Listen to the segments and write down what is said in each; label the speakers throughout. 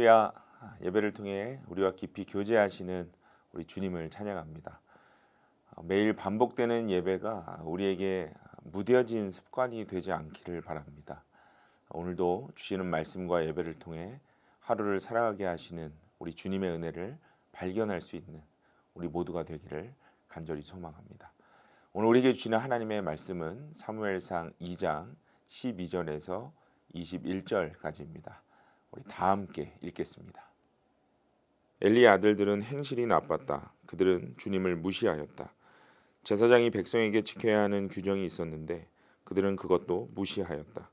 Speaker 1: 할렐루야. 예배를 통해 우리와 깊이 교제하시는 우리 주님을 찬양합니다. 매일 반복되는 예배가 우리에게 무뎌진 습관이 되지 않기를 바랍니다. 오늘도 주시는 말씀과 예배를 통해 하루를 살아가게 하시는 우리 주님의 은혜를 발견할 수 있는 우리 모두가 되기를 간절히 소망합니다. 오늘 우리에게 주시는 하나님의 말씀은 사무엘상 2장 12절에서 21절까지입니다. 우리 다 함께 읽겠습니다. 엘리의 아들들은 행실이 나빴다. 그들은 주님을 무시하였다. 제사장이 백성에게 지켜야 하는 규정이 있었는데 그들은 그것도 무시하였다.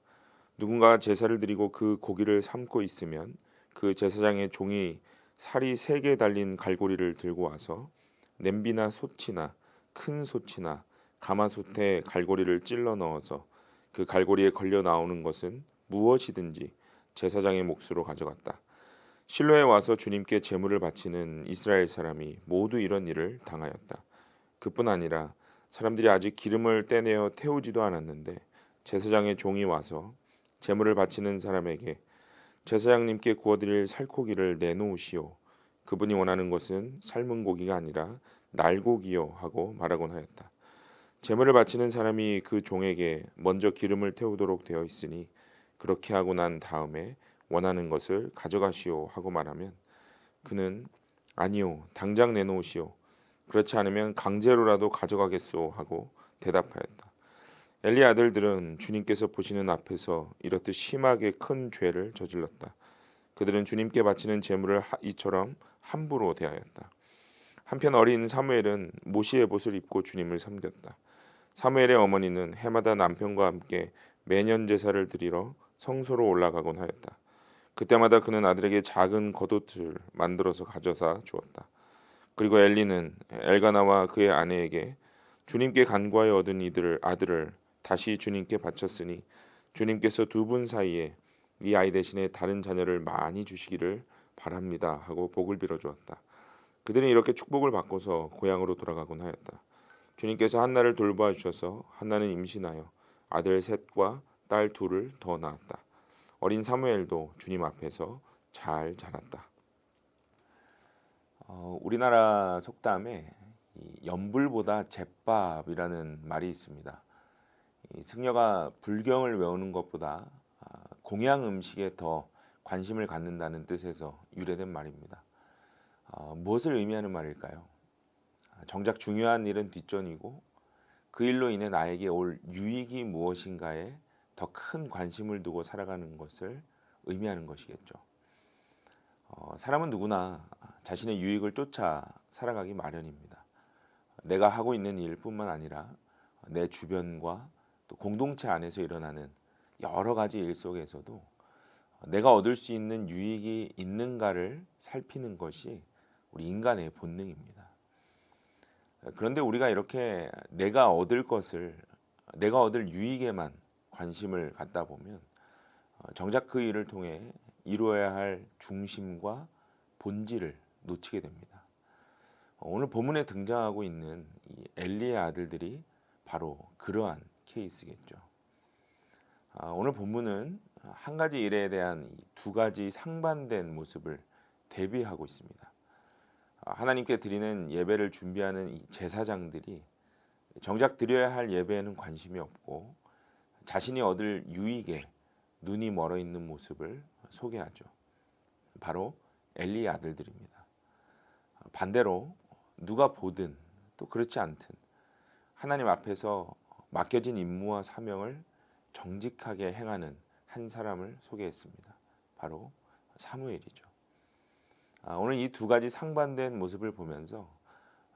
Speaker 1: 누군가 제사를 드리고 그 고기를 삶고 있으면 그 제사장의 종이 살이 3개 달린 갈고리를 들고 와서 냄비나 솥이나 큰 솥이나 가마솥에 갈고리를 찔러 넣어서 그 갈고리에 걸려 나오는 것은 무엇이든지 제사장의 몫으로 가져갔다. 실로에 와서 주님께 제물을 바치는 이스라엘 사람이 모두 이런 일을 당하였다. 그뿐 아니라 사람들이 아직 기름을 떼내어 태우지도 않았는데 제사장의 종이 와서 제물을 바치는 사람에게 제사장님께 구워드릴 살코기를 내놓으시오. 그분이 원하는 것은 삶은 고기가 아니라 날고기요 하고 말하곤 하였다. 제물을 바치는 사람이 그 종에게 먼저 기름을 태우도록 되어 있으니 그렇게 하고 난 다음에 원하는 것을 가져가시오 하고 말하면 그는 아니요 당장 내놓으시오. 그렇지 않으면 강제로라도 가져가겠소 하고 대답하였다. 엘리 아들들은 주님께서 보시는 앞에서 이렇듯 심하게 큰 죄를 저질렀다. 그들은 주님께 바치는 제물을 이처럼 함부로 대하였다. 한편 어린 사무엘은 모시의 옷을 입고 주님을 섬겼다. 사무엘의 어머니는 해마다 남편과 함께 매년 제사를 드리러 성소로 올라가곤 하였다. 그때마다 그는 아들에게 작은 겉옷을 만들어서 가져다 주었다. 그리고 엘리는 엘가나와 그의 아내에게 주님께 간구하여 얻은 이들을 아들을 다시 주님께 바쳤으니 주님께서 두 분 사이에 이 아이 대신에 다른 자녀를 많이 주시기를 바랍니다 하고 복을 빌어 주었다. 그들은 이렇게 축복을 받고서 고향으로 돌아가곤 하였다. 주님께서 한나를 돌보아 주셔서 한나는 임신하여 아들 셋과 딸 둘을 더 낳았다. 어린 사무엘도 주님 앞에서 잘 자랐다. 우리나라 속담에 연불보다 잿밥이라는 말이 있습니다. 승려가 불경을 외우는 것보다 공양 음식에 더 관심을 갖는다는 뜻에서 유래된 말입니다. 무엇을 의미하는 말일까요? 정작 중요한 일은 뒷전이고 그 일로 인해 나에게 올 유익이 무엇인가에 더 큰 관심을 두고 살아가는 것을 의미하는 것이겠죠. 사람은 누구나 자신의 유익을 쫓아 살아가기 마련입니다. 내가 하고 있는 일뿐만 아니라 내 주변과 또 공동체 안에서 일어나는 여러 가지 일 속에서도 내가 얻을 수 있는 유익이 있는가를 살피는 것이 우리 인간의 본능입니다. 그런데 우리가 이렇게 내가 얻을 것을, 내가 얻을 유익에만 관심을 갖다 보면 정작 그 일을 통해 이루어야 할 중심과 본질을 놓치게 됩니다. 오늘 본문에 등장하고 있는 이 엘리의 아들들이 바로 그러한 케이스겠죠. 오늘 본문은 한 가지 일에 대한 두 가지 상반된 모습을 대비하고 있습니다. 하나님께 드리는 예배를 준비하는 이 제사장들이 정작 드려야 할 예배에는 관심이 없고 자신이 얻을 유익에 눈이 멀어 있는 모습을 소개하죠. 바로 엘리의 아들들입니다. 반대로 누가 보든 또 그렇지 않든 하나님 앞에서 맡겨진 임무와 사명을 정직하게 행하는 한 사람을 소개했습니다. 바로 사무엘이죠. 오늘 이 두 가지 상반된 모습을 보면서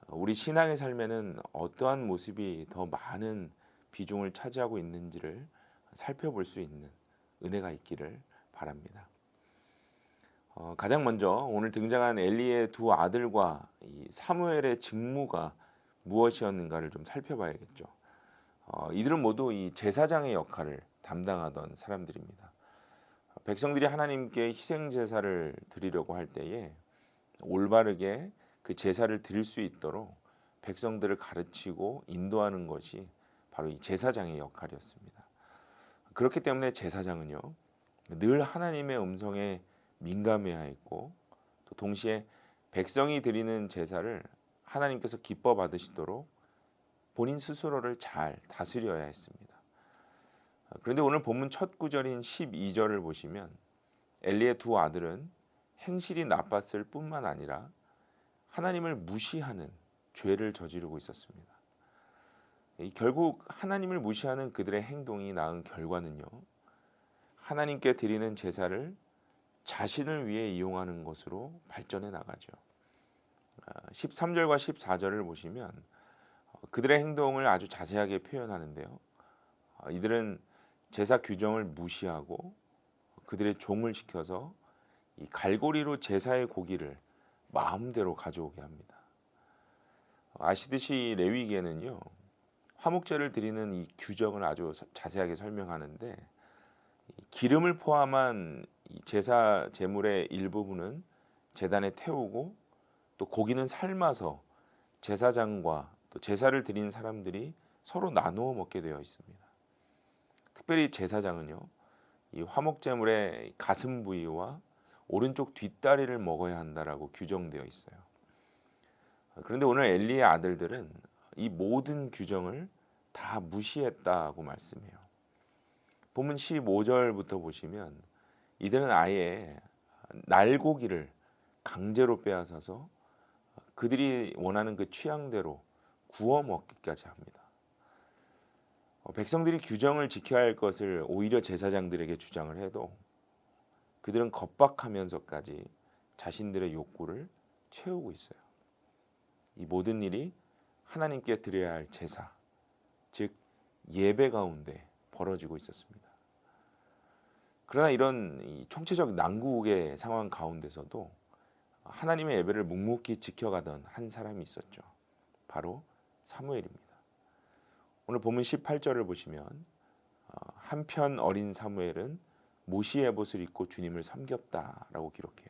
Speaker 1: 우리 신앙의 삶에는 어떠한 모습이 더 많은 비중을 차지하고 있는지를 살펴볼 수 있는 은혜가 있기를 바랍니다. 가장 먼저 오늘 등장한 엘리의 두 아들과 이 사무엘의 직무가 무엇이었는가를 좀 살펴봐야겠죠. 이들은 모두 이 제사장의 역할을 담당하던 사람들입니다. 백성들이 하나님께 희생 제사를 드리려고 할 때에 올바르게 그 제사를 드릴 수 있도록 백성들을 가르치고 인도하는 것이 바로 이 제사장의 역할이었습니다. 그렇기 때문에 제사장은요 늘 하나님의 음성에 민감해야 했고 또 동시에 백성이 드리는 제사를 하나님께서 기뻐 받으시도록 본인 스스로를 잘 다스려야 했습니다. 그런데 오늘 본문 첫 구절인 12절을 보시면 엘리의 두 아들은 행실이 나빴을 뿐만 아니라 하나님을 무시하는 죄를 저지르고 있었습니다. 결국 하나님을 무시하는 그들의 행동이 낳은 결과는요, 하나님께 드리는 제사를 자신을 위해 이용하는 것으로 발전해 나가죠. 13절과 14절을 보시면 그들의 행동을 아주 자세하게 표현하는데요. 이들은 제사 규정을 무시하고 그들의 종을 시켜서 이 갈고리로 제사의 고기를 마음대로 가져오게 합니다. 아시듯이 레위기에는요, 화목제를 드리는 이 규정을 아주 자세하게 설명하는데 기름을 포함한 이 제사 제물의 일부분은 제단에 태우고 또 고기는 삶아서 제사장과 또 제사를 드린 사람들이 서로 나누어 먹게 되어 있습니다. 특별히 제사장은요, 이 화목제물의 가슴 부위와 오른쪽 뒷다리를 먹어야 한다라고 규정되어 있어요. 그런데 오늘 엘리의 아들들은 이 모든 규정을 다 무시했다고 말씀해요. 본문 15절부터 보시면 이들은 아예 날고기를 강제로 빼앗아서 그들이 원하는 그 취향대로 구워 먹기까지 합니다. 백성들이 규정을 지켜야 할 것을 오히려 제사장들에게 주장을 해도 그들은 겁박하면서까지 자신들의 욕구를 채우고 있어요. 이 모든 일이 하나님께 드려야 할 제사, 즉 예배 가운데 벌어지고 있었습니다. 그러나 이런 이 총체적 난국의 상황 가운데서도 하나님의 예배를 묵묵히 지켜가던 한 사람이 있었죠. 바로 사무엘입니다. 오늘 본문 18절을 보시면 한편 어린 사무엘은 모시 에봇을 입고 주님을 섬겼다라고 기록해요.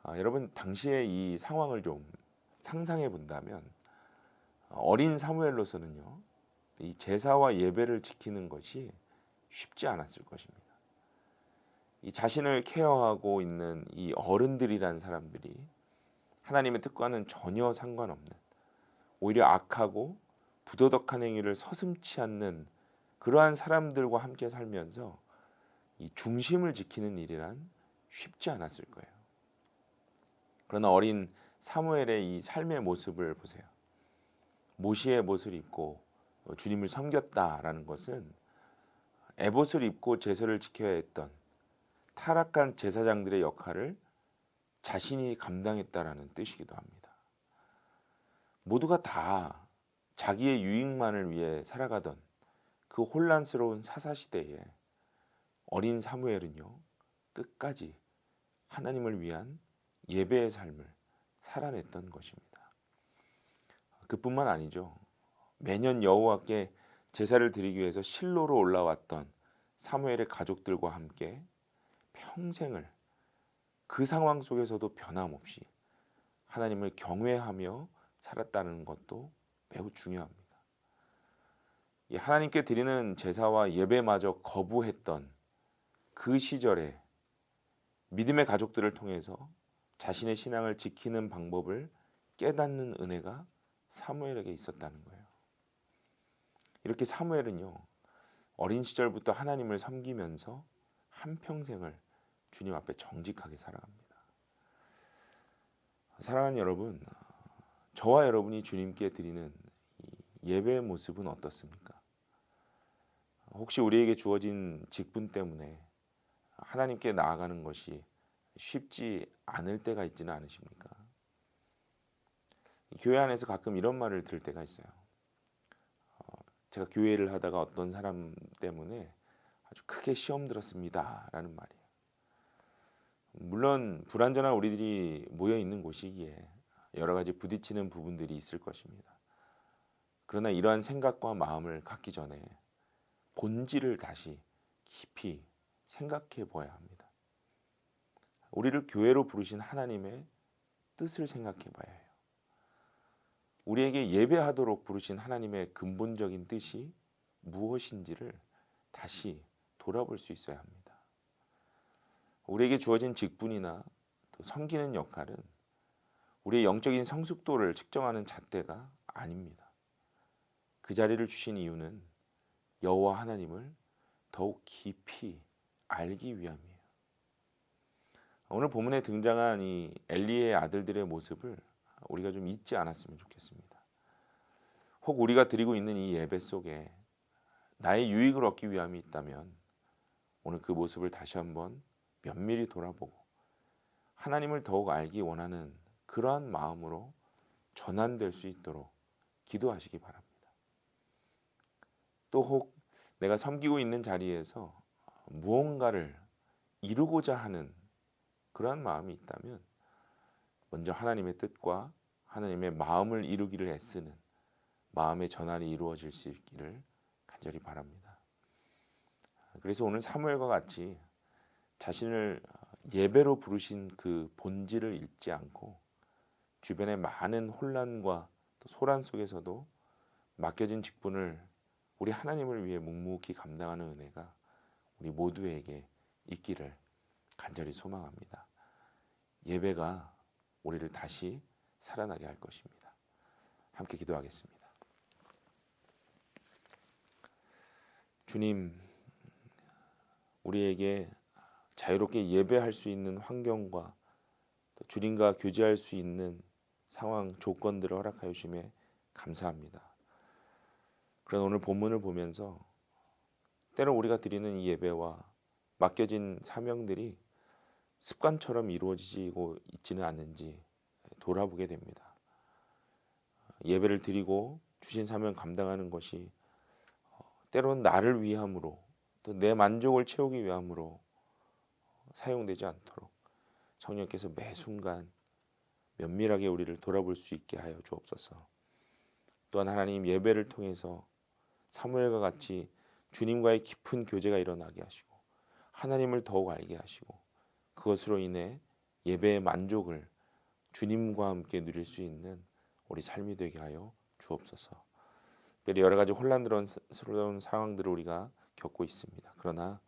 Speaker 1: 여러분 당시의 이 상황을 좀 상상해 본다면 어린 사무엘로서는요, 이 제사와 예배를 지키는 것이 쉽지 않았을 것입니다. 이 자신을 케어하고 있는 이 어른들이란 사람들이 하나님의 뜻과는 전혀 상관없는 오히려 악하고 부도덕한 행위를 서슴지 않는 그러한 사람들과 함께 살면서 이 중심을 지키는 일이란 쉽지 않았을 거예요. 그러나 어린 사무엘의 이 삶의 모습을 보세요. 모시의 에봇을 입고 주님을 섬겼다라는 것은 에봇을 입고 제사를 지켜야 했던 타락한 제사장들의 역할을 자신이 감당했다라는 뜻이기도 합니다. 모두가 다 자기의 유익만을 위해 살아가던 그 혼란스러운 사사시대에 어린 사무엘은요, 끝까지 하나님을 위한 예배의 삶을 살아냈던 것입니다. 그뿐만 아니죠. 매년 여호와께 제사를 드리기 위해서 실로로 올라왔던 사무엘의 가족들과 함께 평생을 그 상황 속에서도 변함없이 하나님을 경외하며 살았다는 것도 매우 중요합니다. 이 하나님께 드리는 제사와 예배마저 거부했던 그 시절에 믿음의 가족들을 통해서 자신의 신앙을 지키는 방법을 깨닫는 은혜가 사무엘에게 있었다는 거예요. 이렇게 사무엘은요, 어린 시절부터 하나님을 섬기면서 한평생을 주님 앞에 정직하게 살아갑니다. 사랑하는 여러분, 저와 여러분이 주님께 드리는 이 예배의 모습은 어떻습니까? 혹시 우리에게 주어진 직분 때문에 하나님께 나아가는 것이 쉽지 않을 때가 있지는 않으십니까? 교회 안에서 가끔 이런 말을 들을 때가 있어요. 제가 교회를 하다가 어떤 사람 때문에 아주 크게 시험 들었습니다 라는 말이에요. 물론 불완전한 우리들이 모여 있는 곳이기에 여러 가지 부딪히는 부분들이 있을 것입니다. 그러나 이러한 생각과 마음을 갖기 전에 본질을 다시 깊이 생각해 보아야 합니다. 우리를 교회로 부르신 하나님의 뜻을 생각해 봐야 해요. 우리에게 예배하도록 부르신 하나님의 근본적인 뜻이 무엇인지를 다시 돌아볼 수 있어야 합니다. 우리에게 주어진 직분이나 또 섬기는 역할은 우리의 영적인 성숙도를 측정하는 잣대가 아닙니다. 그 자리를 주신 이유는 여호와 하나님을 더욱 깊이 알기 위함이에요. 오늘 본문에 등장한 이 엘리의 아들들의 모습을 우리가 좀 잊지 않았으면 좋겠습니다. 혹 우리가 드리고 있는 이 예배 속에 나의 유익을 얻기 위함이 있다면 오늘 그 모습을 다시 한번 면밀히 돌아보고 하나님을 더욱 알기 원하는 그러한 마음으로 전환될 수 있도록 기도하시기 바랍니다. 또 혹 내가 섬기고 있는 자리에서 무언가를 이루고자 하는 그러한 마음이 있다면 먼저 하나님의 뜻과 하나님의 마음을 이루기를 애쓰는 마음의 전환이 이루어질 수 있기를 간절히 바랍니다. 그래서 오늘 사무엘과 같이 자신을 예배로 부르신 그 본질을 잊지 않고 주변의 많은 혼란과 또 소란 속에서도 맡겨진 직분을 우리 하나님을 위해 묵묵히 감당하는 은혜가 우리 모두에게 있기를 간절히 소망합니다. 예배가 우리를 다시 살아나게 할 것입니다. 함께 기도하겠습니다. 주님, 우리에게 자유롭게 예배할 수 있는 환경과 또 주님과 교제할 수 있는 상황, 조건들을 허락하여 주심에 감사합니다. 그런 오늘 본문을 보면서 때로 우리가 드리는 이 예배와 맡겨진 사명들이 습관처럼 이루어지고 있지는 않는지 돌아보게 됩니다. 예배를 드리고 주신 사명 감당하는 것이 때로는 나를 위함으로 또 내 만족을 채우기 위함으로 사용되지 않도록 성령께서 매 순간 면밀하게 우리를 돌아볼 수 있게 하여 주옵소서. 또한 하나님 예배를 통해서 사무엘과 같이 주님과의 깊은 교제가 일어나게 하시고 하나님을 더욱 알게 하시고 그것으로 인해 예배의 만족을 주님과 함께 누릴 수 있는 우리 삶이 되게 하여 주옵소서. 특별히 여러 가지 혼란스러운 상황들을 우리가 겪고 있습니다. 그러나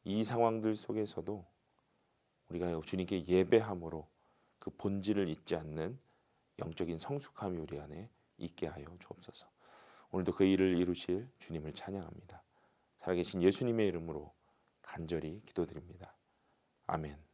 Speaker 1: 이 상황들 속에서도 우리가 주님께 예배함으로 그 본질을 잊지 않는 영적인 성숙함이 우리 안에 있게 하여 주옵소서. 오늘도 그 일을 이루실 주님을 찬양합니다. 살아계신 예수님의 이름으로 간절히 기도드립니다. 아멘.